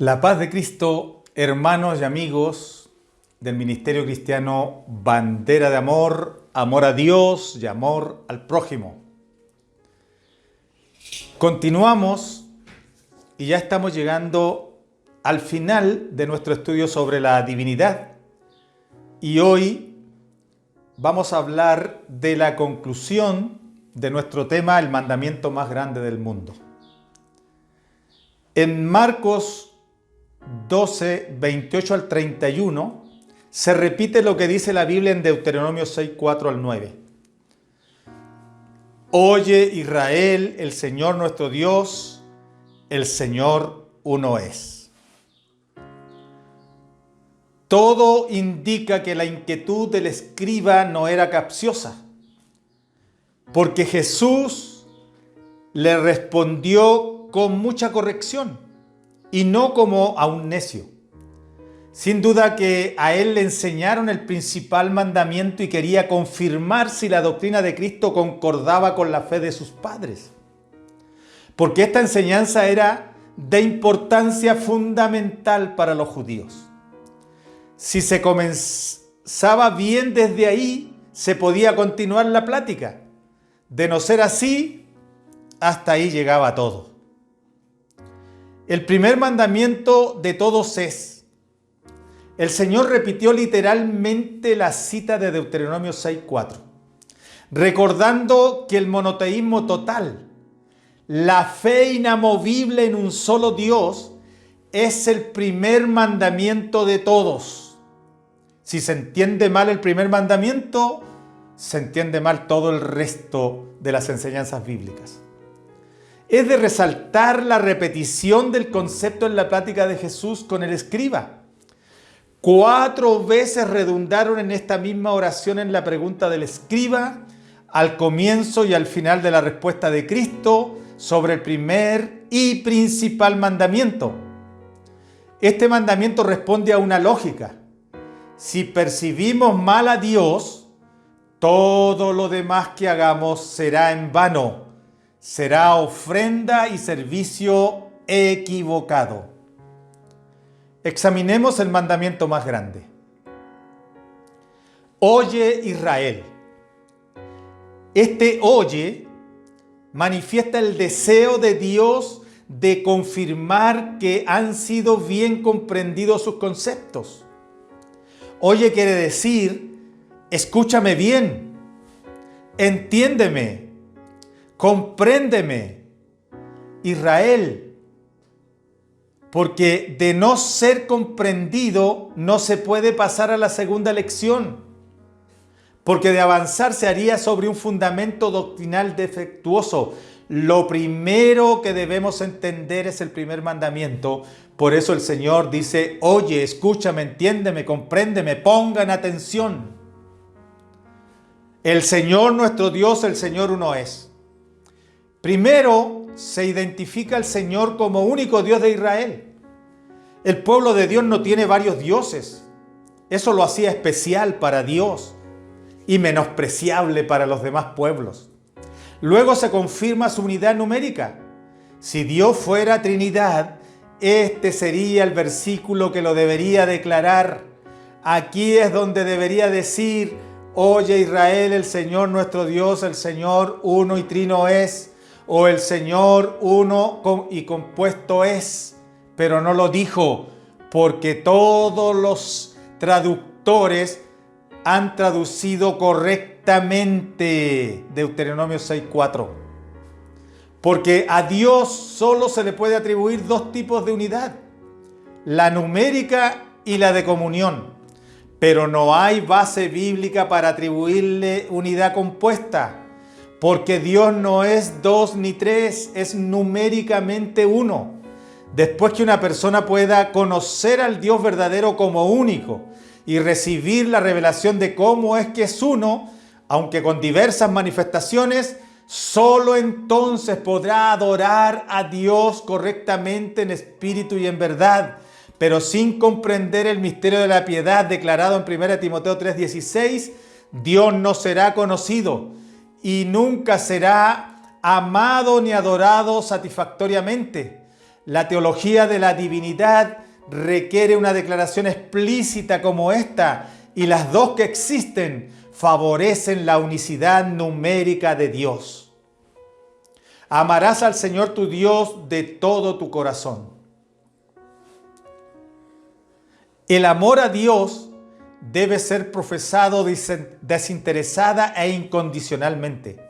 La paz de Cristo, hermanos y amigos del Ministerio Cristiano Bandera de Amor, amor a Dios y amor al prójimo. Continuamos y ya estamos llegando al final de nuestro estudio sobre la divinidad. Y hoy vamos a hablar de la conclusión de nuestro tema, el mandamiento más grande del mundo. En Marcos 12, 28 al 31, se repite lo que dice la Biblia en Deuteronomio 6, 4 al 9. Oye Israel, el Señor nuestro Dios, el Señor uno es. Todo indica que la inquietud del escriba no era capciosa, porque Jesús le respondió con mucha corrección y no como a un necio. Sin duda que a él le enseñaron el principal mandamiento y quería confirmar si la doctrina de Cristo concordaba con la fe de sus padres. Porque esta enseñanza era de importancia fundamental para los judíos. Si se comenzaba bien desde ahí, se podía continuar la plática. De no ser así, hasta ahí llegaba todo. El primer mandamiento de todos es: el Señor repitió literalmente la cita de Deuteronomio 6:4, recordando que el monoteísmo total, la fe inamovible en un solo Dios, es el primer mandamiento de todos. Si se entiende mal el primer mandamiento, se entiende mal todo el resto de las enseñanzas bíblicas. Es de resaltar la repetición del concepto en la plática de Jesús con el escriba. 4 veces redundaron en esta misma oración en la pregunta del escriba, al comienzo y al final de la respuesta de Cristo sobre el primer y principal mandamiento. Este mandamiento responde a una lógica. Si percibimos mal a Dios, todo lo demás que hagamos será en vano. Será ofrenda y servicio equivocado. Examinemos el mandamiento más grande. Oye Israel. Este oye manifiesta el deseo de Dios de confirmar que han sido bien comprendidos sus conceptos. Oye quiere decir, escúchame bien, entiéndeme, compréndeme, Israel, porque de no ser comprendido no se puede pasar a la segunda lección, porque de avanzar se haría sobre un fundamento doctrinal defectuoso. Lo primero que debemos entender es el primer mandamiento. Por eso el Señor dice: oye, escúchame, entiéndeme, compréndeme, pongan atención. El Señor nuestro Dios, el Señor uno es. Primero se identifica al Señor como único Dios de Israel. El pueblo de Dios no tiene varios dioses. Eso lo hacía especial para Dios y menospreciable para los demás pueblos. Luego se confirma su unidad numérica. Si Dios fuera Trinidad, este sería el versículo que lo debería declarar. Aquí es donde debería decir: oye Israel, el Señor nuestro Dios, el Señor uno y trino es. O el Señor uno y compuesto es, pero no lo dijo, porque todos los traductores han traducido correctamente Deuteronomio 6:4. Porque a Dios solo se le puede atribuir 2 tipos de unidad, la numérica y la de comunión, pero no hay base bíblica para atribuirle unidad compuesta. Porque Dios no es 2 ni 3, es numéricamente 1. Después que una persona pueda conocer al Dios verdadero como único y recibir la revelación de cómo es que es uno, aunque con diversas manifestaciones, solo entonces podrá adorar a Dios correctamente en espíritu y en verdad, pero sin comprender el misterio de la piedad declarado en 1 Timoteo 3:16, Dios no será conocido y nunca será amado ni adorado satisfactoriamente. La teología de la divinidad requiere una declaración explícita como esta, y las dos que existen favorecen la unicidad numérica de Dios. Amarás al Señor tu Dios de todo tu corazón. El amor a Dios debe ser profesado desinteresada e incondicionalmente,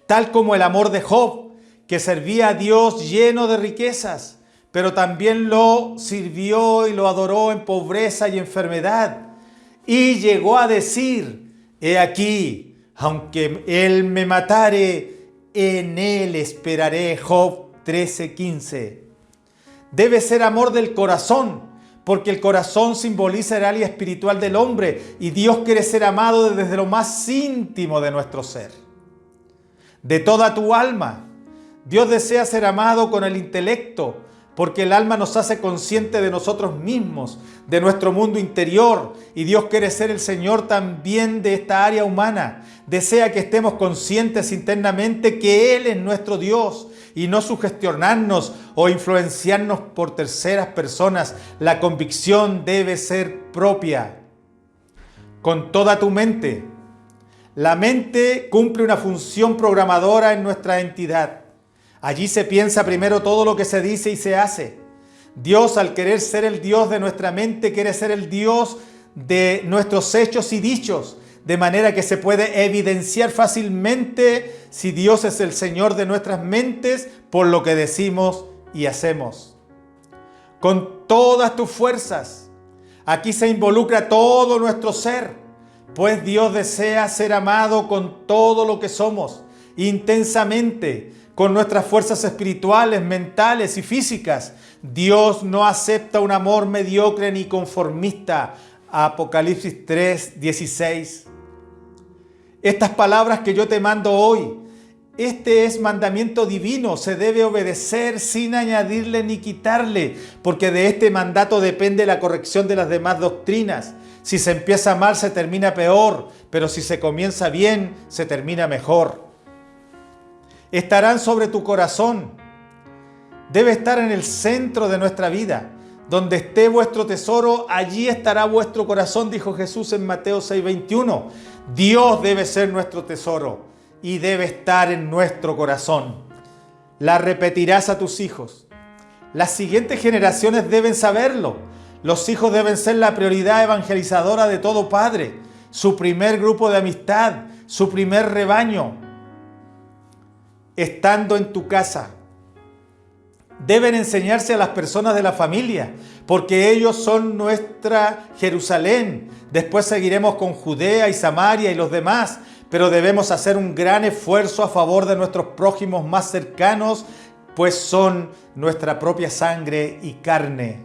tal como el amor de Job, que servía a Dios lleno de riquezas, pero también lo sirvió y lo adoró en pobreza y enfermedad. Y llegó a decir: he aquí, aunque él me matare, en él esperaré. Job 13:15. Debe ser amor del corazón, porque el corazón simboliza el área espiritual del hombre y Dios quiere ser amado desde lo más íntimo de nuestro ser. De toda tu alma. Dios desea ser amado con el intelecto, porque el alma nos hace consciente de nosotros mismos, de nuestro mundo interior, y Dios quiere ser el Señor también de esta área humana. Desea que estemos conscientes internamente que Él es nuestro Dios y no sugestionarnos o influenciarnos por terceras personas. La convicción debe ser propia. Con toda tu mente. La mente cumple una función programadora en nuestra entidad. Allí se piensa primero todo lo que se dice y se hace. Dios, al querer ser el Dios de nuestra mente, quiere ser el Dios de nuestros hechos y dichos, de manera que se puede evidenciar fácilmente si Dios es el Señor de nuestras mentes por lo que decimos y hacemos. Con todas tus fuerzas. Aquí se involucra todo nuestro ser, pues Dios desea ser amado con todo lo que somos, intensamente, con nuestras fuerzas espirituales, mentales y físicas. Dios no acepta un amor mediocre ni conformista. Apocalipsis 3:16. Estas palabras que yo te mando hoy, este es mandamiento divino, se debe obedecer sin añadirle ni quitarle, porque de este mandato depende la corrección de las demás doctrinas. Si se empieza mal, se termina peor, pero si se comienza bien, se termina mejor. Estarán sobre tu corazón. Debe estar en el centro de nuestra vida. Donde esté vuestro tesoro, allí estará vuestro corazón, dijo Jesús en Mateo 6:21. Dios debe ser nuestro tesoro y debe estar en nuestro corazón. La repetirás a tus hijos. Las siguientes generaciones deben saberlo. Los hijos deben ser la prioridad evangelizadora de todo padre, su primer grupo de amistad, su primer rebaño. Estando en tu casa, deben enseñarse a las personas de la familia, porque ellos son nuestra Jerusalén. Después seguiremos con Judea y Samaria y los demás, pero debemos hacer un gran esfuerzo a favor de nuestros prójimos más cercanos, pues son nuestra propia sangre y carne.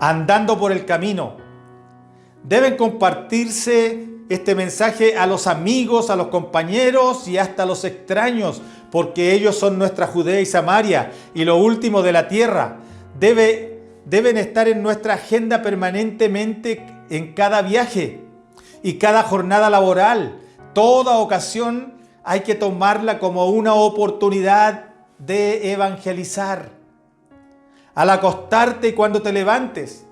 Andando por el camino, deben compartirse este mensaje a los amigos, a los compañeros y hasta a los extraños, porque ellos son nuestra Judea y Samaria y lo último de la tierra. Deben estar en nuestra agenda permanentemente en cada viaje y cada jornada laboral. Toda ocasión hay que tomarla como una oportunidad de evangelizar. Al acostarte y cuando te levantes,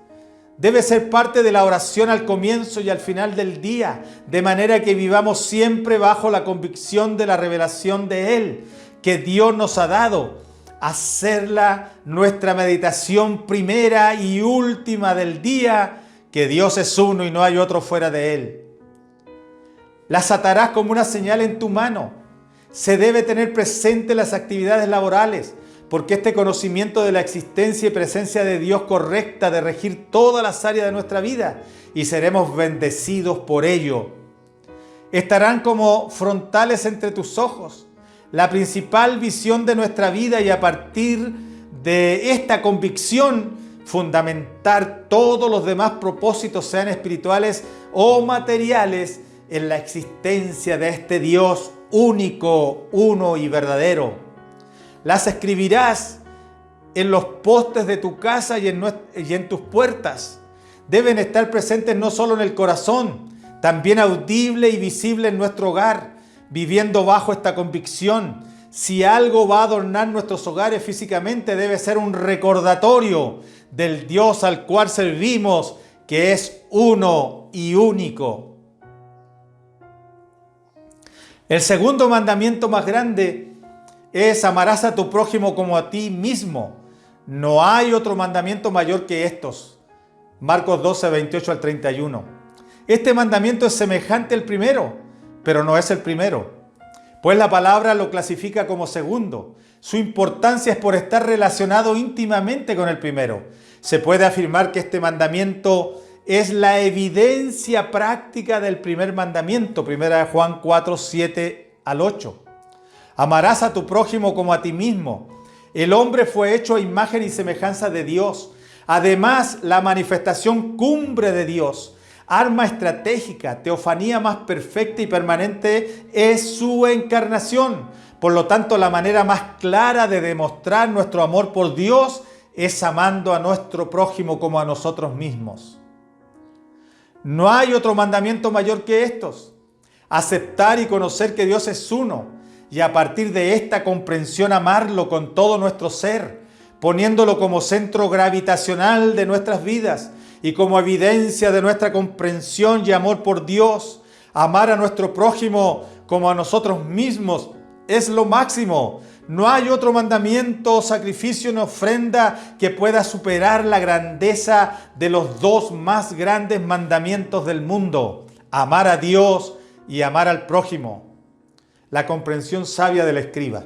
debe ser parte de la oración al comienzo y al final del día, de manera que vivamos siempre bajo la convicción de la revelación de Él, que Dios nos ha dado. Hacerla nuestra meditación primera y última del día, que Dios es uno y no hay otro fuera de Él. Las atarás como una señal en tu mano. Se debe tener presente las actividades laborales, porque este conocimiento de la existencia y presencia de Dios correcta de regir todas las áreas de nuestra vida y seremos bendecidos por ello. Estarán como frontales entre tus ojos, la principal visión de nuestra vida, y a partir de esta convicción fundamentar todos los demás propósitos, sean espirituales o materiales, en la existencia de este Dios único, uno y verdadero. Las escribirás en los postes de tu casa y en tus puertas. Deben estar presentes no solo en el corazón, también audible y visible en nuestro hogar, viviendo bajo esta convicción. si algo va a adornar nuestros hogares físicamente, debe ser un recordatorio del Dios al cual servimos, que es uno y único. El segundo mandamiento más grande es: amarás a tu prójimo como a ti mismo. No hay otro mandamiento mayor que estos. Marcos 12, 28 al 31. Este mandamiento es semejante al primero, pero no es el primero, pues la palabra lo clasifica como segundo. Su importancia es por estar relacionado íntimamente con el primero. Se puede afirmar que este mandamiento es la evidencia práctica del primer mandamiento, 1 Juan 4, 7 al 8. Amarás a tu prójimo como a ti mismo. El hombre fue hecho a imagen y semejanza de Dios. Además, la manifestación cumbre de Dios, arma estratégica, teofanía más perfecta y permanente, es su encarnación. Por lo tanto, la manera más clara de demostrar nuestro amor por Dios es amando a nuestro prójimo como a nosotros mismos. No hay otro mandamiento mayor que estos: aceptar y conocer que Dios es uno, y a partir de esta comprensión amarlo con todo nuestro ser, poniéndolo como centro gravitacional de nuestras vidas y como evidencia de nuestra comprensión y amor por Dios. Amar a nuestro prójimo como a nosotros mismos es lo máximo. No hay otro mandamiento, sacrificio ni ofrenda que pueda superar la grandeza de los dos más grandes mandamientos del mundo: amar a Dios y amar al prójimo. La comprensión sabia del escriba.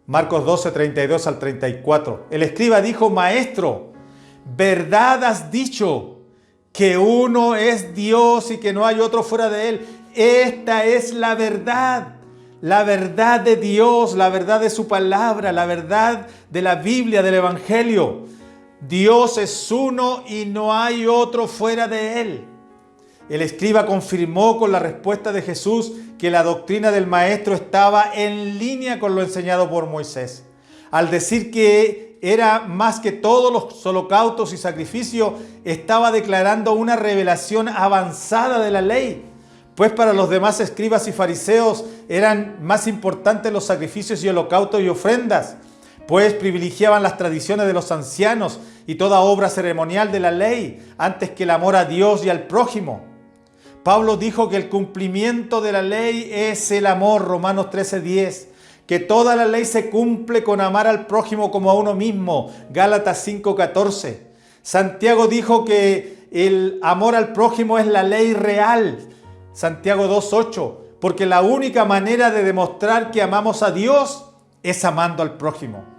Marcos 12, 32 al 34. El escriba dijo: Maestro, verdad has dicho, que uno es Dios y que no hay otro fuera de Él. Esta es la verdad de Dios, la verdad de su palabra, la verdad de la Biblia, del Evangelio. Dios es uno y no hay otro fuera de Él. El escriba confirmó con la respuesta de Jesús que la doctrina del Maestro estaba en línea con lo enseñado por Moisés, al decir que era más que todos los holocaustos y sacrificios. Estaba declarando una revelación avanzada de la ley, pues para los demás escribas y fariseos eran más importantes los sacrificios y holocaustos y ofrendas, pues privilegiaban las tradiciones de los ancianos y toda obra ceremonial de la ley antes que el amor a Dios y al prójimo. Pablo dijo que el cumplimiento de la ley es el amor, Romanos 13:10, que toda la ley se cumple con amar al prójimo como a uno mismo, Gálatas 5:14. Santiago dijo que el amor al prójimo es la ley real, Santiago 2:8, porque la única manera de demostrar que amamos a Dios es amando al prójimo.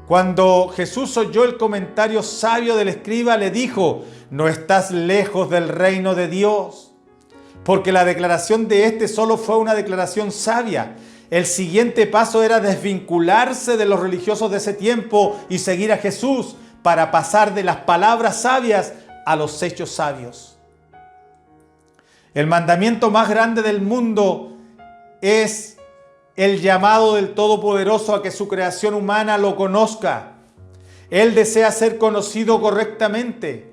Cuando Jesús oyó el comentario sabio del escriba, le dijo: no estás lejos del reino de Dios, porque la declaración de este solo fue una declaración sabia. El siguiente paso era desvincularse de los religiosos de ese tiempo y seguir a Jesús para pasar de las palabras sabias a los hechos sabios. El mandamiento más grande del mundo es el llamado del Todopoderoso a que su creación humana lo conozca. Él desea ser conocido correctamente,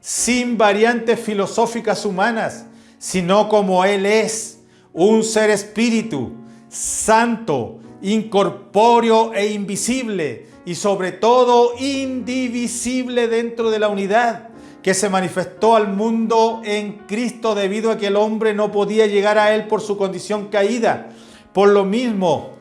sin variantes filosóficas humanas, sino como Él es, un ser espíritu, santo, incorpóreo e invisible, y sobre todo indivisible dentro de la unidad, que se manifestó al mundo en Cristo debido a que el hombre no podía llegar a Él por su condición caída. Por lo mismo,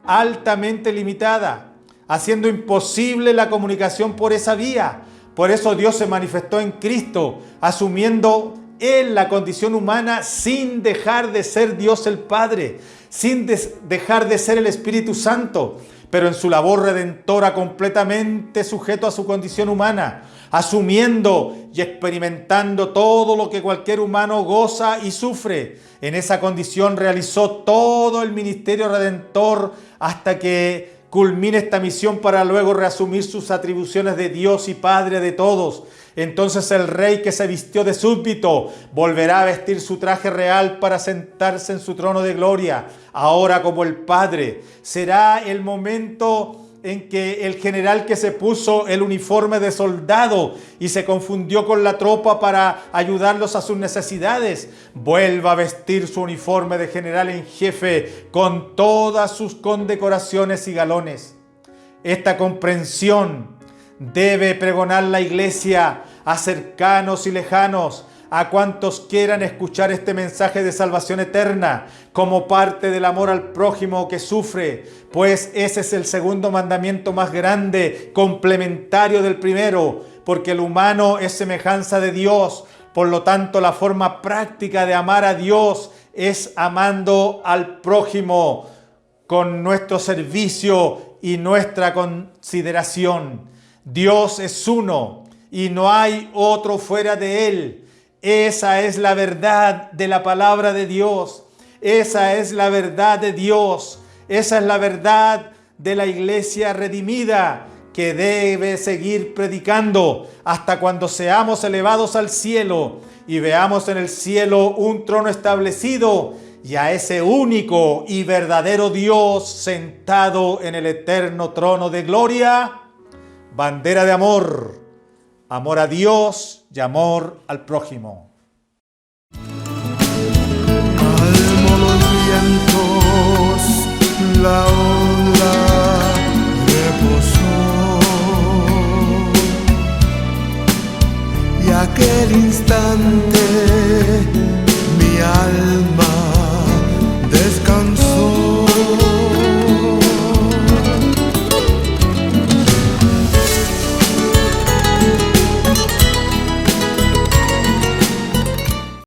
altamente limitada, haciendo imposible la comunicación por esa vía. Por eso Dios se manifestó en Cristo, asumiendo Él la condición humana sin dejar de ser Dios el Padre, sin dejar de ser el Espíritu Santo, pero en su labor redentora completamente sujeto a su condición humana, asumiendo y experimentando todo lo que cualquier humano goza y sufre. En esa condición realizó todo el ministerio redentor hasta que culmine esta misión para luego reasumir sus atribuciones de Dios y Padre de todos. Entonces el rey que se vistió de súbdito volverá a vestir su traje real para sentarse en su trono de gloria, ahora como el Padre. Será el momento en que el general que se puso el uniforme de soldado y se confundió con la tropa para ayudarlos a sus necesidades, vuelva a vestir su uniforme de general en jefe con todas sus condecoraciones y galones. Esta comprensión debe pregonar la Iglesia a cercanos y lejanos, a cuantos quieran escuchar este mensaje de salvación eterna como parte del amor al prójimo que sufre, pues ese es el segundo mandamiento más grande, complementario del primero, porque el humano es semejanza de Dios. Por lo tanto, la forma práctica de amar a Dios es amando al prójimo con nuestro servicio y nuestra consideración. Dios es uno y no hay otro fuera de Él. Esa es la verdad de la palabra de Dios. Esa es la verdad de Dios. Esa es la verdad de la iglesia redimida que debe seguir predicando hasta cuando seamos elevados al cielo y veamos en el cielo un trono establecido y a ese único y verdadero Dios sentado en el eterno trono de gloria. Bandera de amor. Amor a Dios y amor al prójimo.